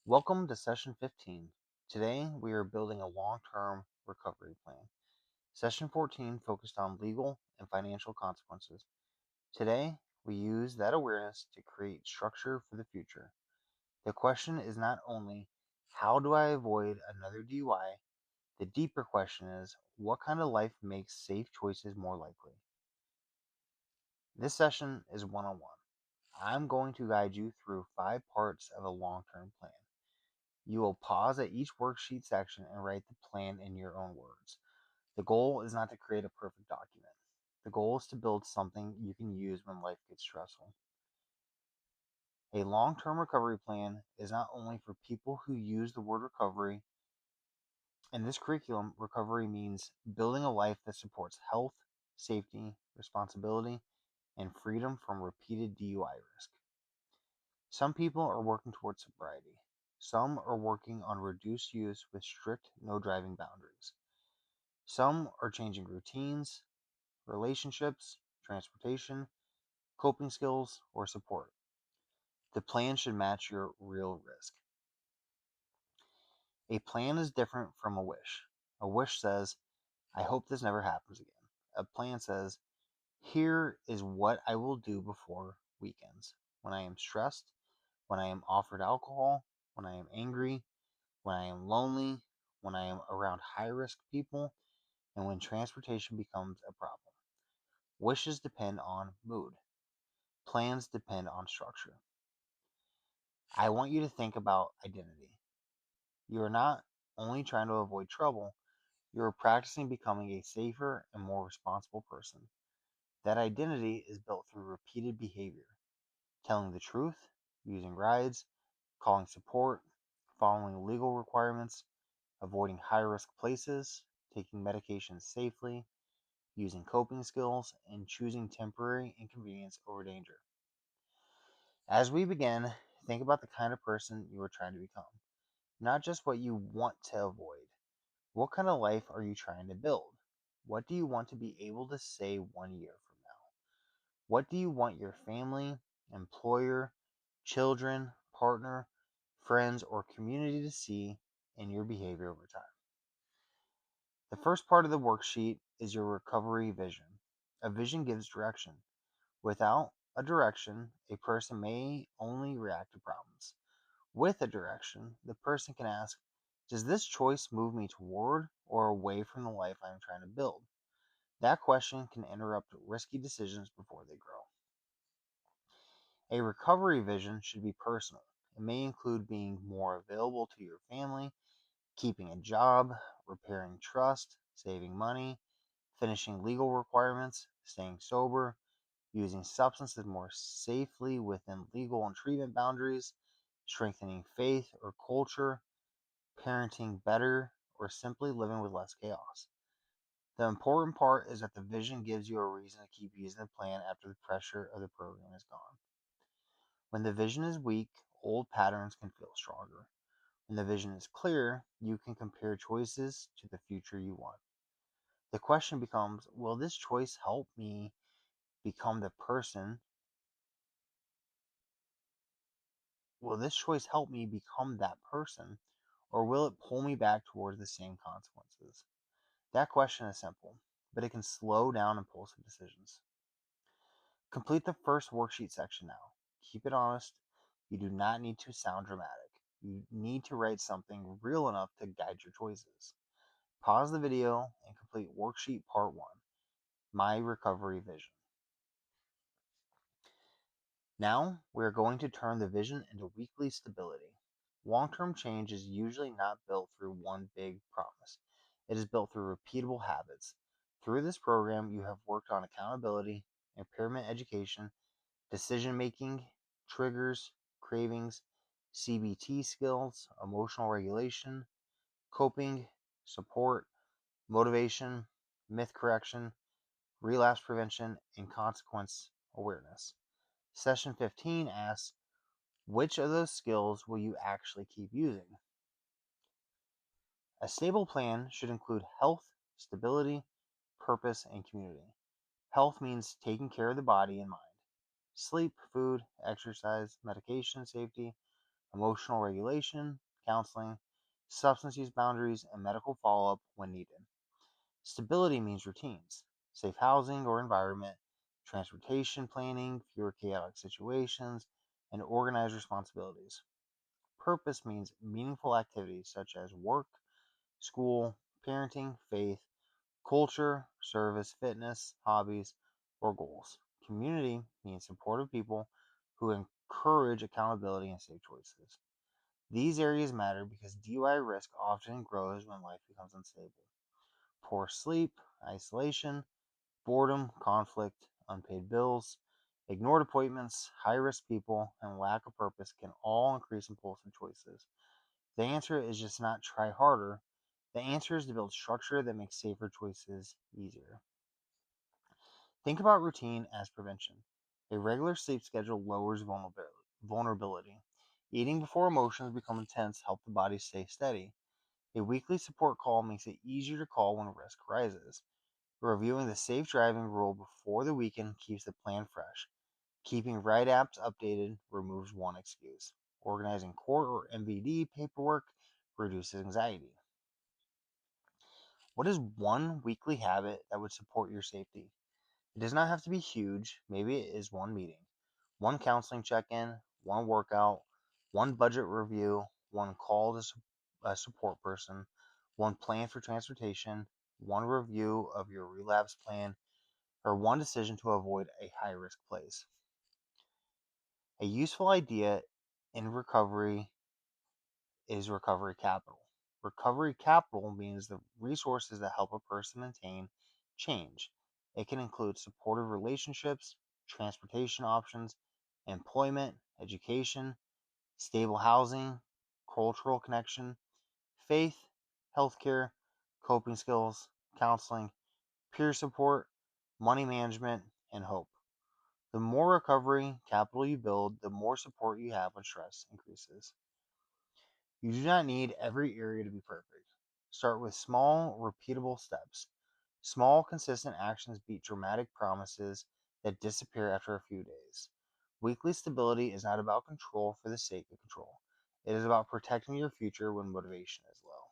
Welcome to session 15. Today we are building a long-term recovery plan. Session 14 focused on legal and financial consequences. Today we use that awareness to create structure for the future. The question is not only how do I avoid another DUI, the deeper question is what kind of life makes safe choices more likely. This session is one-on-one. I'm going to guide you through 5 parts of a long-term plan. You will pause at each worksheet section and write the plan in your own words. The goal is not to create a perfect document. The goal is to build something you can use when life gets stressful. A long-term recovery plan is not only for people who use the word recovery. In this curriculum, recovery means building a life that supports health, safety, responsibility, and freedom from repeated DUI risk. Some people are working towards sobriety. Some are working on reduced use with strict no driving boundaries. Some are changing routines, relationships, transportation, coping skills, or support. The plan should match your real risk. A plan is different from a wish. A wish says, I hope this never happens again. A plan says, here is what I will do before weekends. When I am stressed, when I am offered alcohol, when I am angry, when I am lonely, when I am around high risk people, and when transportation becomes a problem. Wishes depend on mood. Plans depend on structure. I want you to think about identity. You are not only trying to avoid trouble, you are practicing becoming a safer and more responsible person. That identity is built through repeated behavior, telling the truth, using rides, calling support, following legal requirements, avoiding high risk places, taking medications safely, using coping skills, and choosing temporary inconvenience over danger. As we begin, think about the kind of person you are trying to become, not just what you want to avoid. What kind of life are you trying to build? What do you want to be able to say 1 year from now? What do you want your family, employer, children, partner, friends, or community to see in your behavior over time? The first part of the worksheet is your recovery vision. A vision gives direction. Without a direction, a person may only react to problems. With a direction, the person can ask, does this choice move me toward or away from the life I am trying to build? That question can interrupt risky decisions before they grow. A recovery vision should be personal. It may include being more available to your family, keeping a job, repairing trust, saving money, finishing legal requirements, staying sober, using substances more safely within legal and treatment boundaries, strengthening faith or culture, parenting better, or simply living with less chaos. The important part is that the vision gives you a reason to keep using the plan after the pressure of the program is gone. When the vision is weak, old patterns can feel stronger. When the vision is clear, you can compare choices to the future you want. The question becomes, will this choice help me become the person? Will this choice help me become that person, or will it pull me back towards the same consequences? That question is simple, but it can slow down impulsive decisions. Complete the first worksheet section now. Keep it honest. You do not need to sound dramatic. You need to write something real enough to guide your choices. Pause the video and complete worksheet part 1, My Recovery Vision. Now, we are going to turn the vision into weekly stability. Long-term change is usually not built through one big promise. It is built through repeatable habits. Through this program, you have worked on accountability, impairment education, decision making, triggers, cravings, CBT skills, emotional regulation, coping, support, motivation, myth correction, relapse prevention, and consequence awareness. Session 15 asks, which of those skills will you actually keep using? A stable plan should include health, stability, purpose, and community. Health means taking care of the body and mind. Sleep, food, exercise, medication, safety, emotional regulation, counseling, substance use boundaries, and medical follow up when needed. Stability means routines, safe housing or environment, transportation planning, fewer chaotic situations, and organized responsibilities. Purpose means meaningful activities such as work, school, parenting, faith, culture, service, fitness, hobbies, or goals. Community means supportive people who encourage accountability and safe choices. These areas matter because DUI risk often grows when life becomes unstable. Poor sleep, isolation, boredom, conflict, unpaid bills, ignored appointments, high risk people, and lack of purpose can all increase impulsive choices. The answer is just not try harder. The answer is to build structure that makes safer choices easier. Think about routine as prevention. A regular sleep schedule lowers vulnerability. Eating before emotions become intense helps the body stay steady. A weekly support call makes it easier to call when risk rises. Reviewing the safe driving rule before the weekend keeps the plan fresh. Keeping right apps updated removes one excuse. Organizing court or MVD paperwork reduces anxiety. What is one weekly habit that would support your safety? It does not have to be huge. Maybe it is one meeting, one counseling check in, one workout, one budget review, one call to a support person, one plan for transportation, one review of your relapse plan, or one decision to avoid a high risk place. A useful idea in recovery is recovery capital. Recovery capital means the resources that help a person maintain change. It can include supportive relationships, transportation options, employment, education, stable housing, cultural connection, faith, healthcare, coping skills, counseling, peer support, money management, and hope. The more recovery capital you build, the more support you have when stress increases. You do not need every area to be perfect. Start with small, repeatable steps. Small, consistent actions beat dramatic promises that disappear after a few days. Weekly stability is not about control for the sake of control. It is about protecting your future when motivation is low.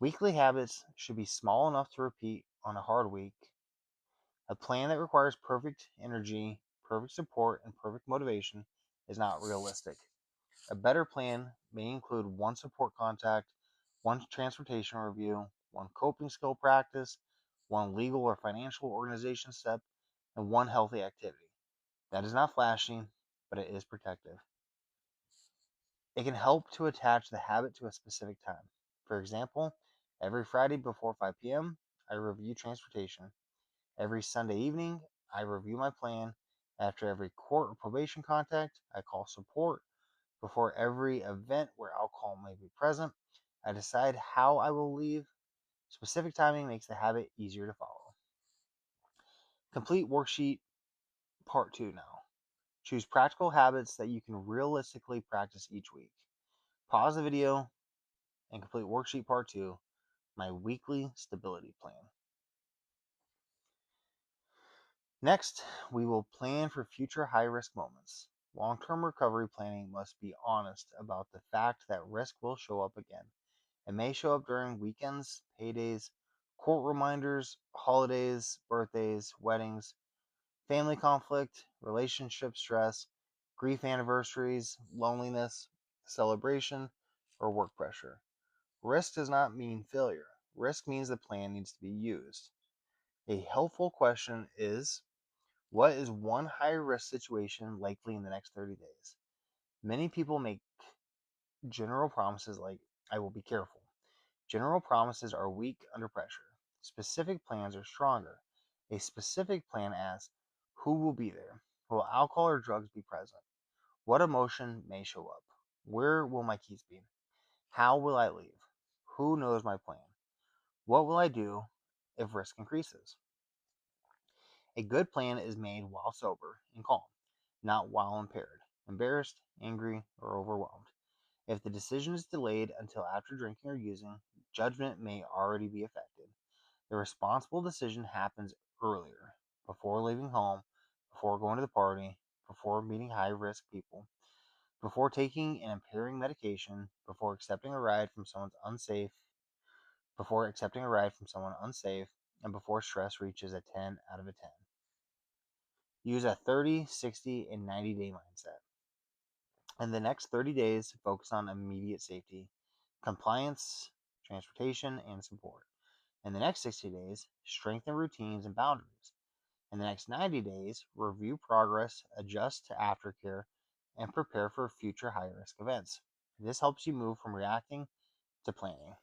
Weekly habits should be small enough to repeat on a hard week. A plan that requires perfect energy, perfect support, and perfect motivation is not realistic. A better plan may include one support contact, one transportation review, one coping skill practice, one legal or financial organization step, and one healthy activity. That is not flashy, but it is protective. It can help to attach the habit to a specific time. For example, every Friday before 5 p.m., I review transportation. Every Sunday evening, I review my plan. After every court or probation contact, I call support. Before every event where alcohol may be present, I decide how I will leave. Specific timing makes the habit easier to follow. Complete worksheet part 2 now. Choose practical habits that you can realistically practice each week. Pause the video and complete worksheet part 2, my weekly stability plan. Next, we will plan for future high risk moments. Long term recovery planning must be honest about the fact that risk will show up again. It may show up during weekends, paydays, court reminders, holidays, birthdays, weddings, family conflict, relationship stress, grief anniversaries, loneliness, celebration, or work pressure. Risk does not mean failure. Risk means the plan needs to be used. A helpful question is, what is one high risk situation likely in the next 30 days? Many people make general promises like, I will be careful. General promises are weak under pressure. Specific plans are stronger. A specific plan asks, who will be there? Will alcohol or drugs be present? What emotion may show up? Where will my keys be? How will I leave? Who knows my plan? What will I do if risk increases? A good plan is made while sober and calm, not while impaired, embarrassed, angry, or overwhelmed. If the decision is delayed until after drinking or using, judgment may already be affected. The responsible decision happens earlier, before leaving home, before going to the party, before meeting high risk people. Before taking an impairing medication, before accepting a ride from someone unsafe, and before stress reaches a 10 out of a 10. Use a 30, 60, and 90-day mindset. In the next 30 days, focus on immediate safety, compliance, transportation, and support. In the next 60 days, strengthen routines and boundaries. In the next 90 days, review progress, adjust to aftercare, and prepare for future high-risk events. This helps you move from reacting to planning.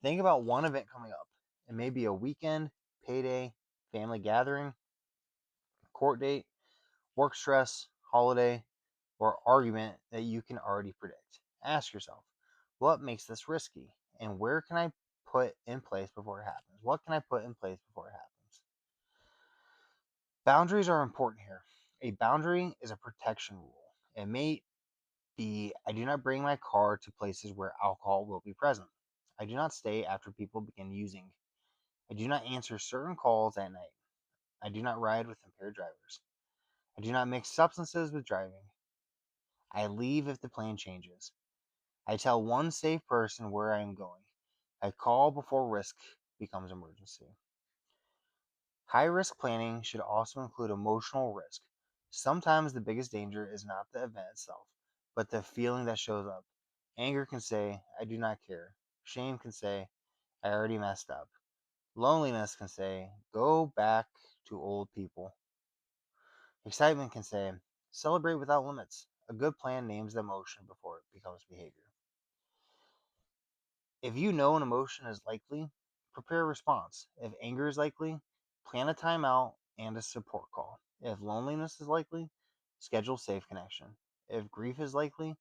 Think about one event coming up. It may be a weekend, payday, family gathering, court date, work stress, holiday, or argument that you can already predict. Ask yourself, what makes this risky? And where can I put in place before it happens? What can I put in place before it happens? Boundaries are important here. A boundary is a protection rule. It may be I do not bring my car to places where alcohol will be present. I do not stay after people begin using. I do not answer certain calls at night. I do not ride with impaired drivers. I do not mix substances with driving. I leave if the plan changes. I tell one safe person where I am going. I call before risk becomes emergency. High risk planning should also include emotional risk. Sometimes the biggest danger is not the event itself, but the feeling that shows up. Anger can say, I do not care. Shame can say, I already messed up. Loneliness can say, go back to old people. Excitement can say, celebrate without limits. A good plan names the emotion before it becomes behavior. If you know an emotion is likely, prepare a response. If anger is likely, plan a timeout and a support call. If loneliness is likely, schedule safe connection. If grief is likely,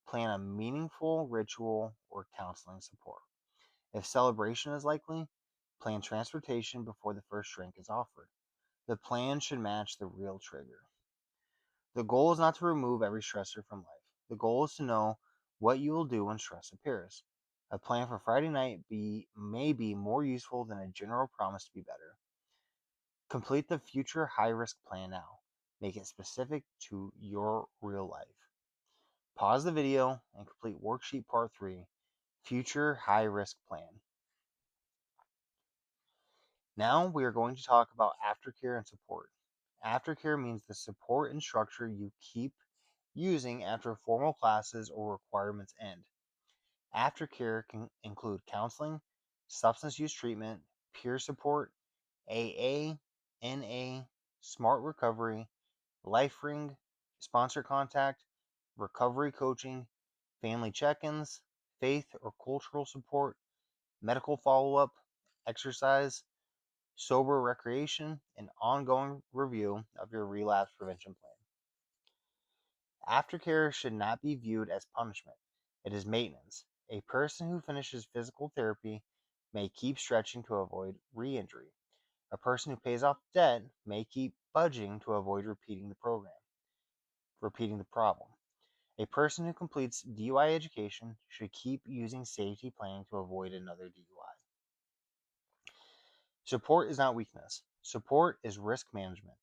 plan a meaningful ritual or counseling support. If celebration is likely, plan transportation before the first drink is offered. The plan should match the real trigger. The goal is not to remove every stressor from life. The goal is to know what you will do when stress appears. A plan for Friday night may be more useful than a general promise to be better. Complete the future high risk plan now. Make it specific to your real life. Pause the video and complete worksheet part 3, Future High Risk Plan. Now we are going to talk about aftercare and support. Aftercare means the support and structure you keep using after formal classes or requirements end. Aftercare can include counseling, substance use treatment, peer support, AA, NA, smart recovery, life ring, sponsor contact, recovery coaching, family check-ins, faith or cultural support, medical follow-up, exercise, sober recreation, and ongoing review of your relapse prevention plan. Aftercare should not be viewed as punishment. It is maintenance. A person who finishes physical therapy may keep stretching to avoid re-injury. A person who pays off debt may keep budging to avoid repeating the problem. A person who completes DUI education should keep using safety planning to avoid another DUI. Support is not weakness. Support is risk management.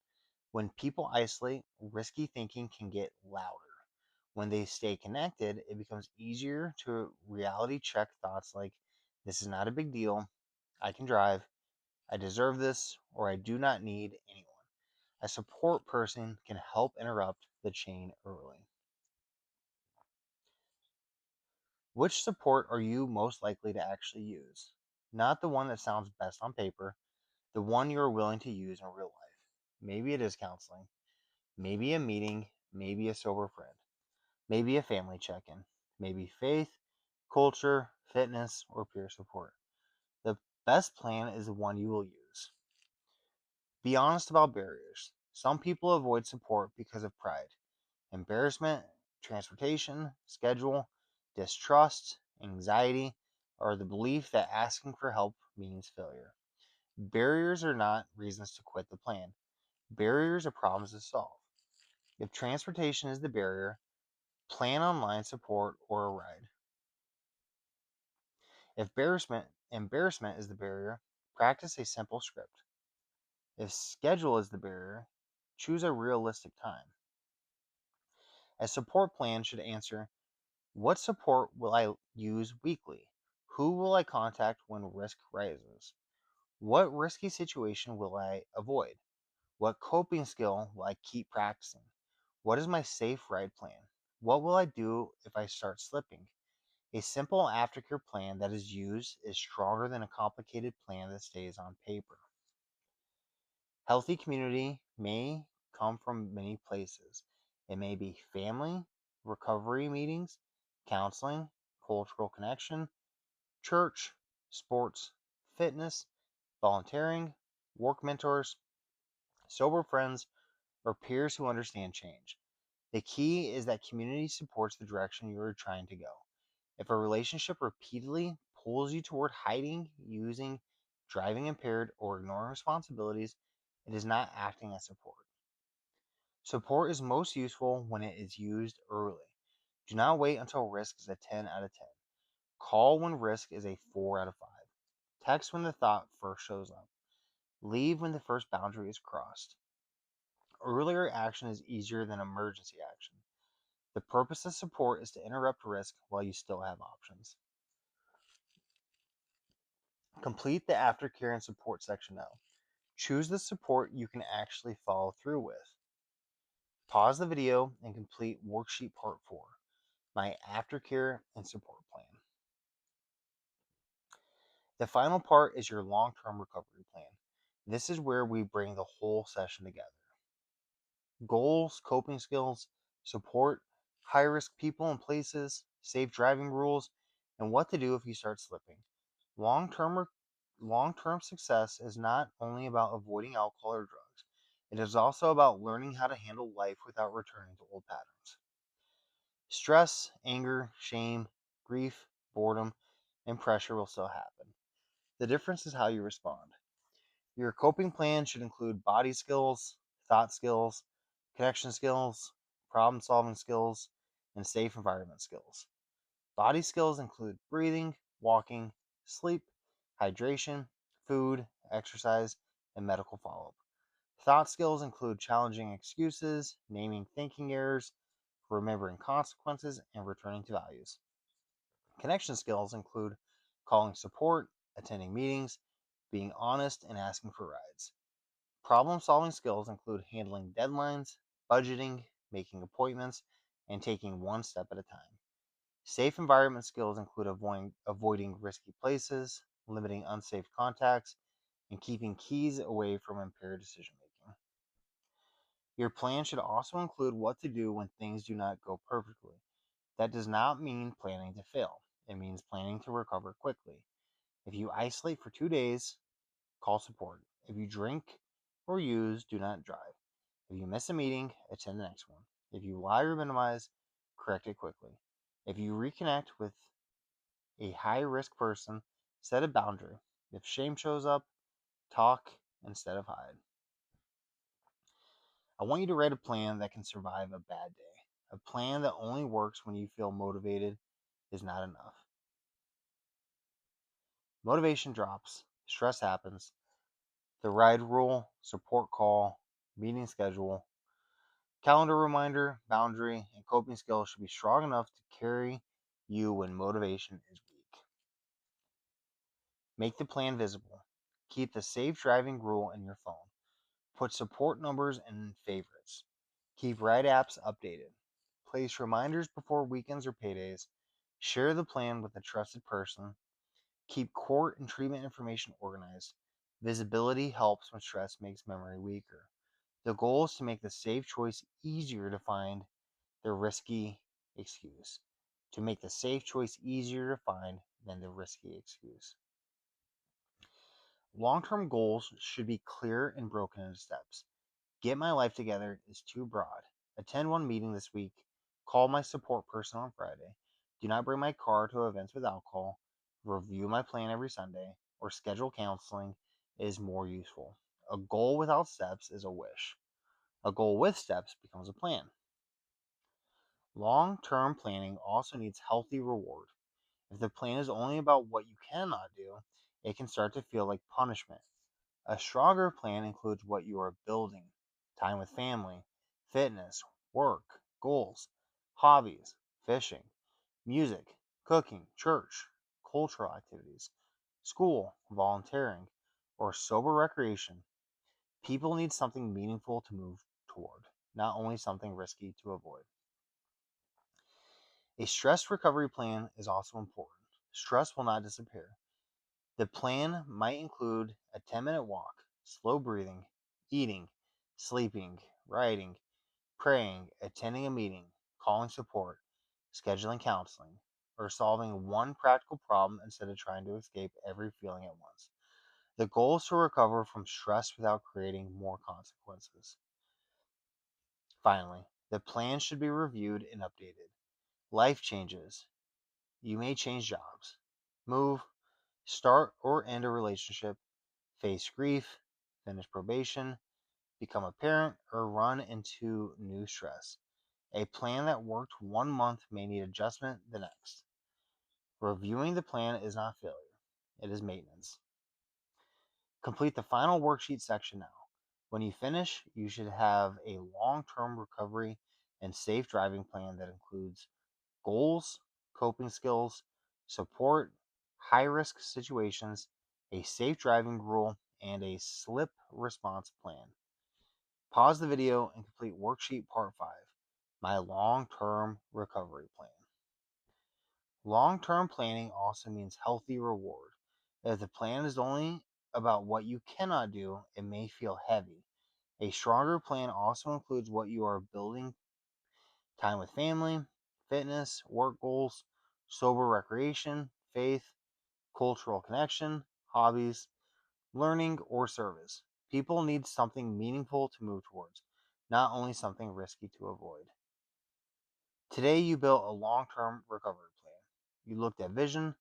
When people isolate, risky thinking can get louder. When they stay connected, it becomes easier to reality check thoughts like, this is not a big deal, I can drive, I deserve this, or I do not need anyone. A support person can help interrupt the chain early. Which support are you most likely to actually use? Not the one that sounds best on paper, the one you are willing to use in real life. Maybe it is counseling, maybe a meeting, maybe a sober friend, maybe a family check in, maybe faith, culture, fitness, or peer support. The best plan is the one you will use. Be honest about barriers. Some people avoid support because of pride, embarrassment, transportation, schedule, distrust, anxiety, or the belief that asking for help means failure. Barriers are not reasons to quit the plan. Barriers are problems to solve. If transportation is the barrier, plan online support or a ride. If embarrassment is the barrier, practice a simple script. If schedule is the barrier, choose a realistic time. A support plan should answer, what support will I use weekly? Who will I contact when risk rises? What risky situation will I avoid? What coping skill will I keep practicing? What is my safe ride plan? What will I do if I start slipping? A simple aftercare plan that is used is stronger than a complicated plan that stays on paper. Healthy community may come from many places. It may be family, recovery meetings, counseling, cultural connection, church, sports, fitness, volunteering, work mentors, sober friends, or peers who understand change. The key is that community supports the direction you are trying to go. If a relationship repeatedly pulls you toward hiding, using, driving impaired, or ignoring responsibilities, it is not acting as support. Support is most useful when it is used early. Do not wait until risk is a 10 out of 10. Call when risk is a 4 out of 5. Text when the thought first shows up. Leave when the first boundary is crossed. Earlier action is easier than emergency action. The purpose of support is to interrupt risk while you still have options. Complete the aftercare and support section now. Choose the support you can actually follow through with. Pause the video and complete worksheet part 4, my aftercare and support plan. The final part is your long-term recovery plan. This is where we bring the whole session together. Goals, coping skills, support, high-risk people and places, safe driving rules, and what to do if you start slipping. Long-term success is not only about avoiding alcohol or drugs. It is also about learning how to handle life without returning to old patterns. Stress, anger, shame, grief, boredom, and pressure will still happen. The difference is how you respond. Your coping plan should include body skills, thought skills, connection skills, problem solving skills, and safe environment skills. Body skills include breathing, walking, sleep, hydration, food, exercise, and medical follow up. Thought skills include challenging excuses, naming thinking errors, remembering consequences, and returning to values. Connection skills include calling support, attending meetings, being honest, and asking for rides. Problem-solving skills include handling deadlines, budgeting, making appointments, and taking one step at a time. Safe environment skills include avoiding risky places, limiting unsafe contacts, and keeping keys away from impaired decision making. Your plan should also include what to do when things do not go perfectly. That does not mean planning to fail. It means planning to recover quickly. If you isolate for 2 days, call support. If you drink or use, do not drive. If you miss a meeting, attend the next one. If you lie or minimize, correct it quickly. If you reconnect with a high risk person, set a boundary. If shame shows up, talk instead of hide. I want you to write a plan that can survive a bad day. A plan that only works when you feel motivated is not enough. Motivation drops, stress happens. The ride rule, support call, meeting schedule, calendar reminder, boundary, and coping skills should be strong enough to carry you when motivation is weak. Make the plan visible. Keep the safe driving rule in your phone. Put support numbers in favorites. Keep ride apps updated. Place reminders before weekends or paydays. Share the plan with a trusted person. Keep court and treatment information organized. Visibility helps when stress makes memory weaker. The goal is to make the safe choice easier to find the risky excuse. To make the safe choice easier to find than the risky excuse. Long-term goals should be clear and broken into steps. Get my life together is too broad. Attend one meeting this week. Call my support person on Friday. Do not bring my car to events with alcohol. Review my plan every Sunday. Or schedule counseling is more useful. A goal without steps is a wish. A goal with steps becomes a plan. Long-term planning also needs healthy reward. If the plan is only about what you cannot do, it can start to feel like punishment. A stronger plan includes what you are building: time with family, fitness, work, goals. hobbies, fishing, music, cooking, church, cultural activities, school, volunteering, or sober recreation. People need something meaningful to move toward, not only something risky to avoid. A stress recovery plan is also important. Stress will not disappear. The plan might include a 10-minute walk, slow breathing, eating, sleeping, writing, praying, attending a meeting, calling support, scheduling counseling, or solving one practical problem instead of trying to escape every feeling at once. The goal is to recover from stress without creating more consequences. Finally, the plan should be reviewed and updated. Life changes. You may change jobs, move, start or end a relationship, face grief, finish probation, become a parent, or run into new stress. A plan that worked 1 month may need adjustment the next. Reviewing the plan is not failure, it is maintenance. Complete the final worksheet section now. When you finish, you should have a long term recovery and safe driving plan that includes goals, coping skills, support, high risk situations, a safe driving rule, and a slip response plan. Pause the video and complete worksheet part 5, my long term recovery plan. Long term planning also means healthy reward. If the plan is only about what you cannot do, it may feel heavy. A stronger plan also includes what you are building: time with family, fitness, work goals, sober recreation, faith, cultural connection, hobbies, learning, or service. People need something meaningful to move towards, not only something risky to avoid. Today, you built a long term recovery plan. You looked at vision,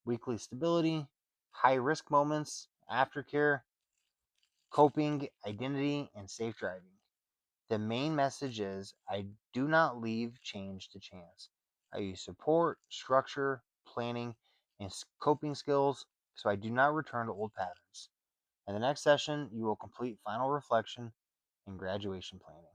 weekly stability, high risk moments, aftercare, coping, identity, and safe driving. The main message is I do not leave change to chance. I use support, structure, planning, and coping skills so I do not return to old patterns. In the next session, you will complete final reflection and graduation planning.